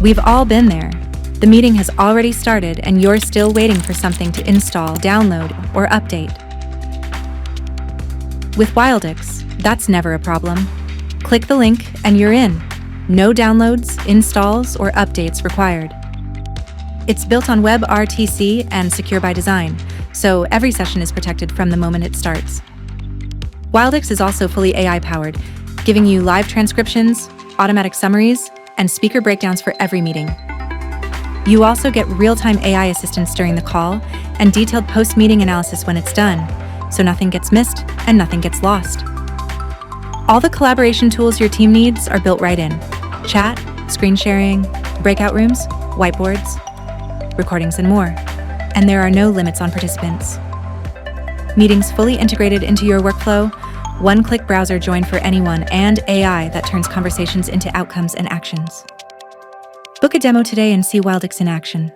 We've all been there. The meeting has already started and you're still waiting for something to install, download, or update. With Wildix, that's never a problem. Click the link and you're in. No downloads, installs, or updates required. It's built on WebRTC and secure by design, so every session is protected from the moment it starts. Wildix is also fully AI-powered, giving you live transcriptions, automatic summaries, and speaker breakdowns for every meeting. You also get real-time AI assistance during the call and detailed post-meeting analysis when it's done, so nothing gets missed and nothing gets lost. All the collaboration tools your team needs are built right in. Chat, screen sharing, breakout rooms, whiteboards, recordings, and more. And there are no limits on participants. Meetings fully integrated into your workflow, one-click browser join for anyone, and AI that turns conversations into outcomes and actions. Book a demo today and see Wildix in action.